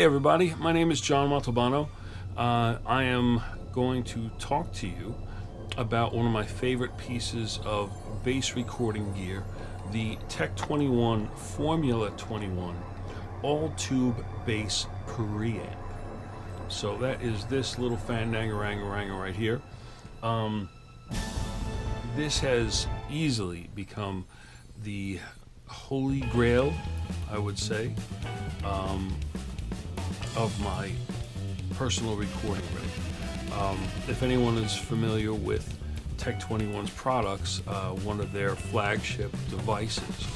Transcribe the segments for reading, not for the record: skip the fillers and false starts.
Hey everybody, my name is John Montalbano. I am going to talk to you about one of my favorite pieces of bass recording gear, the Tech 21 Formula 21 all-tube bass preamp. So that is this little fandangaranga right here. This has easily become the holy grail, I would say, of my personal recording rig. If anyone is familiar with Tech 21's products, one of their flagship devices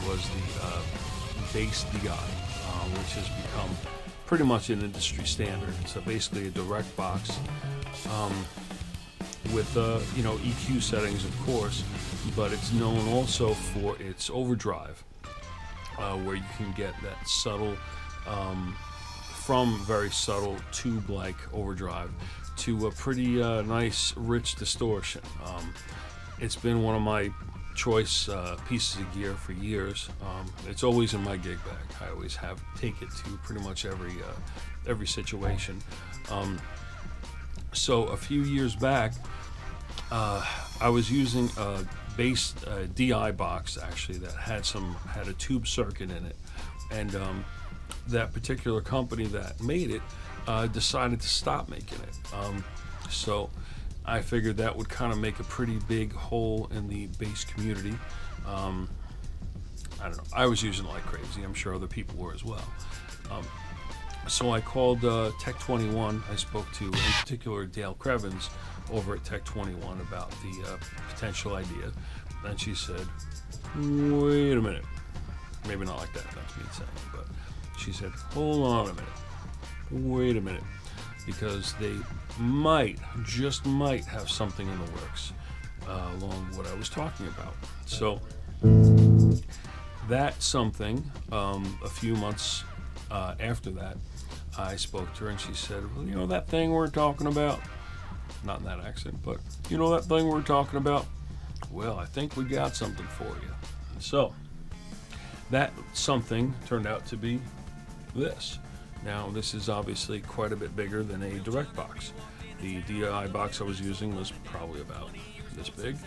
was the bass DI, which has become pretty much an industry standard. So basically a direct box with EQ settings, of course, but it's known also for its overdrive, where you can get that subtle, from very subtle tube-like overdrive to a pretty nice, rich distortion. It's been one of my choice pieces of gear for years. It's always in my gig bag. I always take it to pretty much every situation. So a few years back, I was using a bass DI box actually that had a tube circuit in it, and that particular company that made it decided to stop making it. So I figured that would kind of make a pretty big hole in the bass community. I don't know. I was using it like crazy. I'm sure other people were as well. So I called Tech 21. I spoke to, in particular, Dale Crevens over at Tech 21 about the potential idea. And she said, wait a minute. Maybe not like that. That's me saying it, but she said, hold on a minute. Wait a minute. Because they just might have something in the works along what I was talking about. So that something, a few months after that, I spoke to her and she said, well, you know that thing we're talking about? Not in that accent, but you know that thing we're talking about? Well, I think we got something for you. So that something turned out to be this. Now, this is obviously quite a bit bigger than a direct box. The DI box I was using was probably about this big.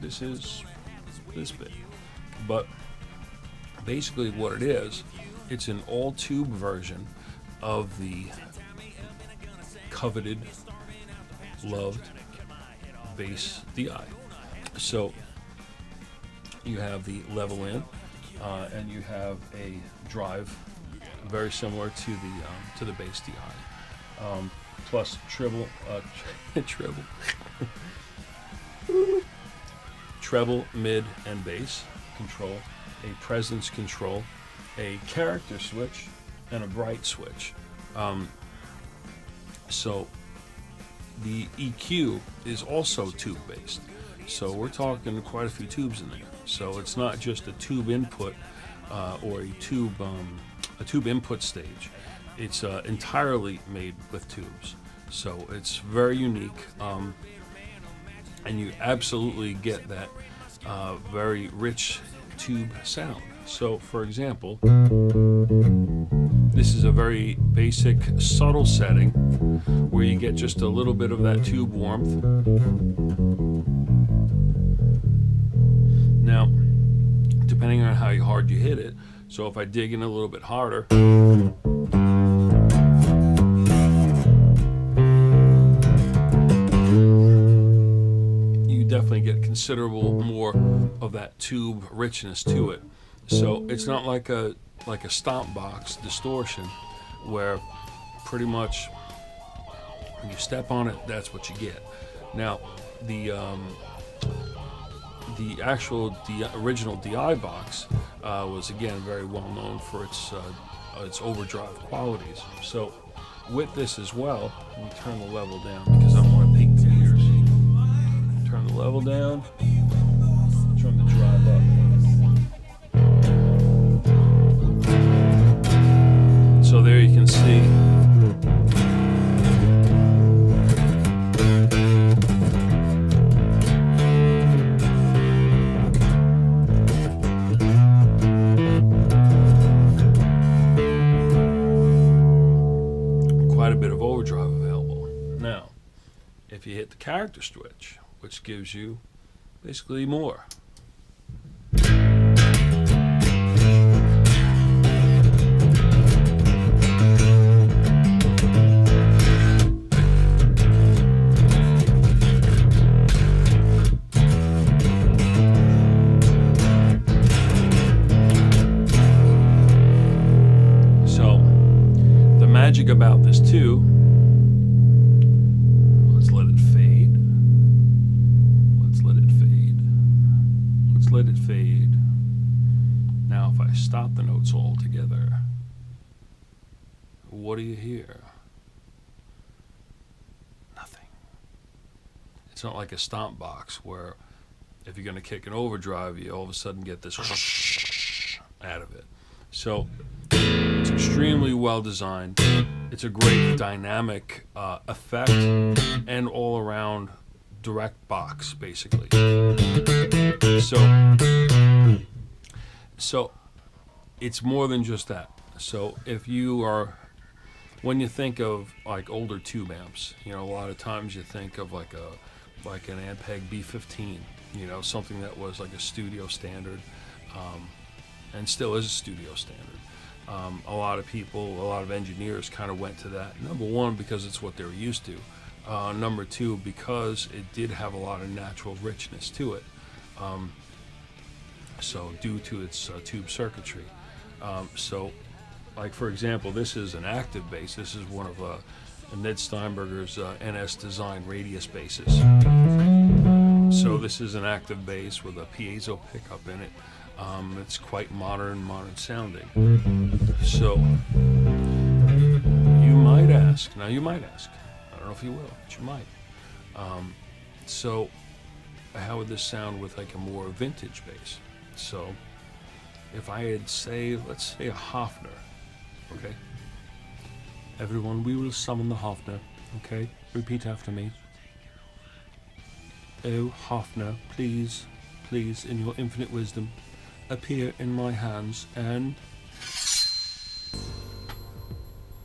This is this big. But basically what it is, it's an all-tube version of the coveted, loved bass DI. So you have the level in, and you have a drive very similar to the bass DI, plus treble, treble, mid, and bass control, a presence control, a character switch, and a bright switch. So the EQ is also tube based. So we're talking quite a few tubes in there. So it's not just a tube input or a tube input stage. It's entirely made with tubes. So it's very unique, and you absolutely get that very rich tube sound. So for example, this is a very basic, subtle setting where you get just a little bit of that tube warmth. Now, depending on how hard you hit it, so if I dig in a little bit harder, you definitely get considerable more of that tube richness to it. So it's not like a stomp box distortion where pretty much when you step on it, that's what you get. Now, the actual original DI box was again very well known for its overdrive qualities. So with this as well, let me turn the level down because I want to peak the ears. Turn the level down, turn the drive up. So there you can see character switch, which gives you basically more. Magic about this too, let's let it fade, let's let it fade, let's let it fade. Now if I stop the notes all together, what do you hear? Nothing. It's not like a stomp box where if you're going to kick an overdrive, you all of a sudden get this out of it. So it's extremely well designed. It's a great dynamic effect and all around direct box, basically. So it's more than just that. So if you are, when you think of like older tube amps, you know, a lot of times you think of like an Ampeg B15, you know, something that was like a studio standard, and still is a studio standard. A lot of people, a lot of engineers kind of went to that. Number one, because it's what they were used to. Number two, because it did have a lot of natural richness to it. So due to its tube circuitry. So, like for example, this is an active bass. This is one of Ned Steinberger's NS design radius basses. So this is an active bass with a piezo pickup in it. It's quite modern sounding. So, you might ask, I don't know if you will, but you might. So, how would this sound with like a more vintage bass? So, if I had let's say a Hofner, okay? Everyone, we will summon the Hofner, okay? Repeat after me. Oh, Hofner, please, in your infinite wisdom, appear in my hands and...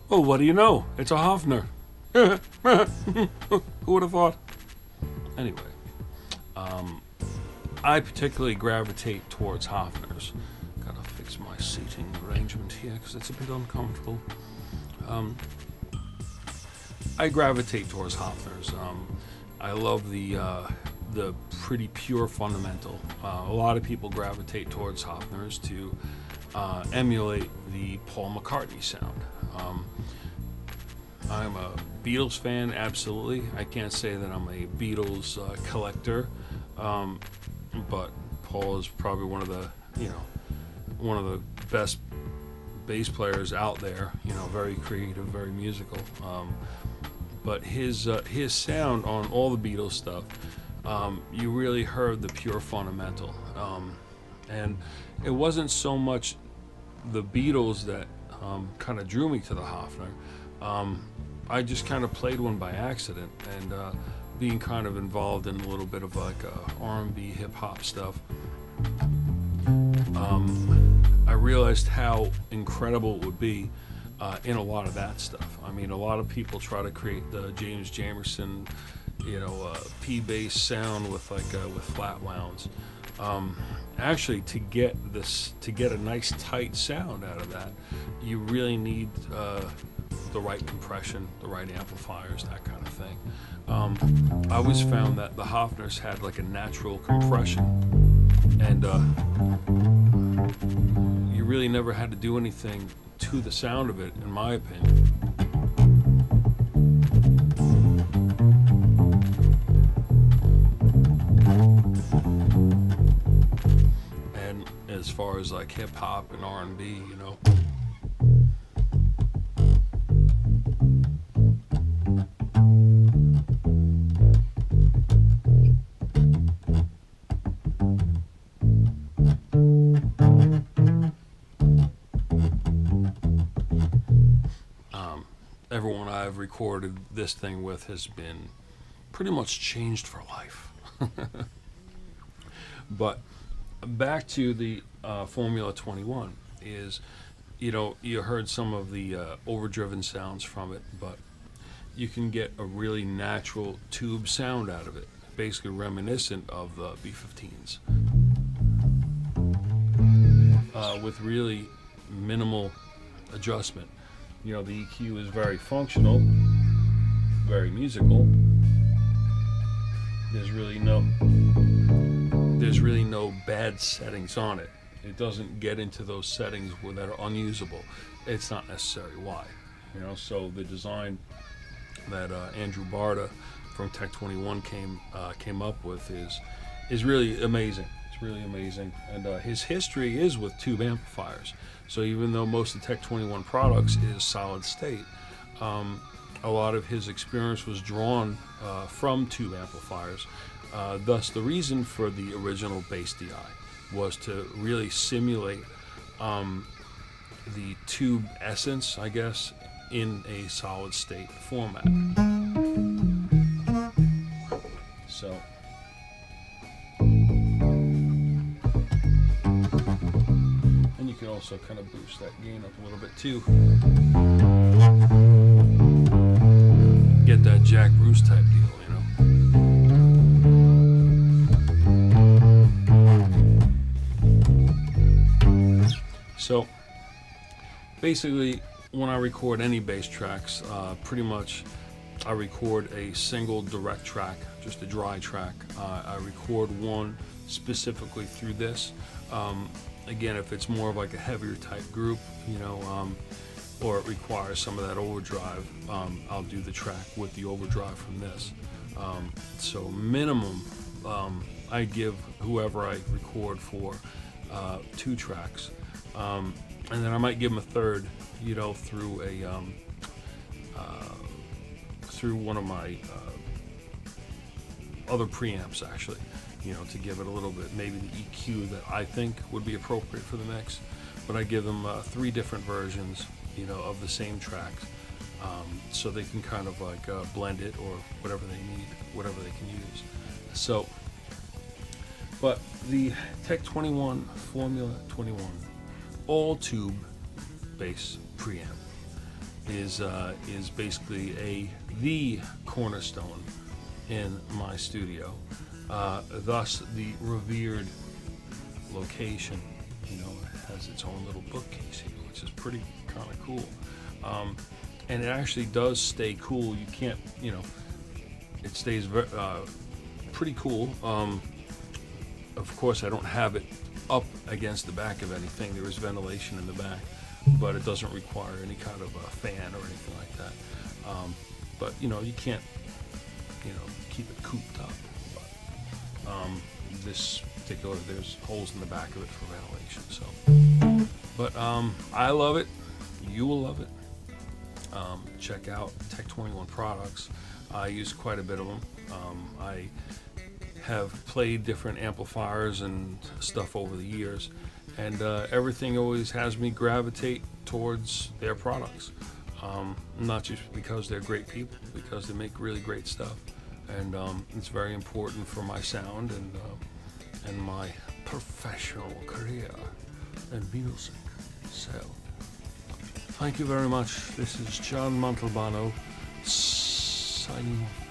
Oh, what do you know? It's a Hofner. Who would have thought? Anyway, I particularly gravitate towards Hofners. Gotta fix my seating arrangement here because it's a bit uncomfortable. I gravitate towards Hofners. I love the pretty pure fundamental. A lot of people gravitate towards Hofners to emulate the Paul McCartney sound. I'm a Beatles fan, absolutely. I can't say that I'm a Beatles collector, but Paul is probably one of the best bass players out there. You know, very creative, very musical. But his sound on all the Beatles stuff, you really heard the pure fundamental, and it wasn't so much the Beatles that kind of drew me to the Hofner. I just kind of played one by accident, and being kind of involved in a little bit of like R&B hip hop stuff, I realized how incredible it would be in a lot of that stuff. I mean, a lot of people try to create the James Jamerson, P-bass sound with with flat wounds. Actually, to get a nice tight sound out of that, you really need the right compression, the right amplifiers, that kind of thing. I always found that the Hofners had like a natural compression, and you really never had to do anything to the sound of it, in my opinion. And as far as like hip hop and R&B, everyone I've recorded this thing with has been pretty much changed for life. But back to the Formula 21 is, you heard some of the overdriven sounds from it, but you can get a really natural tube sound out of it, basically reminiscent of the B-15s, with really minimal adjustment. You know, the EQ is very functional, very musical. There's really no bad settings on it. It doesn't get into those settings that are unusable. It's not necessary. Why? You know, so the design that Andrew Barta from Tech 21 came up with is really amazing. It's really amazing, and his history is with tube amplifiers. So even though most of Tech 21 products is solid state, a lot of his experience was drawn from tube amplifiers. Thus, the reason for the original bass DI was to really simulate the tube essence, I guess, in a solid state format. So, and you can also kind of boost that gain up a little bit too. Get that Jack Bruce type deal, you know. So basically, when I record any bass tracks, pretty much I record a single direct track, just a dry track. I record one specifically through this. Again, if it's more of like a heavier type group, you know, or it requires some of that overdrive, I'll do the track with the overdrive from this. So minimum, I give whoever I record for 2 tracks, and then I might give them a third, you know, through a through one of my other preamps, actually, you know, to give it a little bit, maybe the EQ that I think would be appropriate for the mix. But I give them 3 different versions, you know, of the same tracks, so they can kind of like blend it or whatever they need, whatever they can use. So, but the Tech 21 Formula 21 all tube bass preamp is basically the cornerstone in my studio. Thus, the revered location, you know, has its own little bookcase here, which is pretty kind of cool. And it actually does stay cool. You can't, you know, it stays pretty cool. Of course, I don't have it up against the back of anything. There is ventilation in the back, but it doesn't require any kind of a fan or anything like that. But you know, you can't, you know, keep it cooped up. But this particular, there's holes in the back of it for ventilation. So, but I love it. You will love it. Check out Tech 21 products. I use quite a bit of them. I have played different amplifiers and stuff over the years, and everything always has me gravitate towards their products. Not just because they're great people, because they make really great stuff, and it's very important for my sound and my professional career in music. So, thank you very much. This is John Montalbano signing off.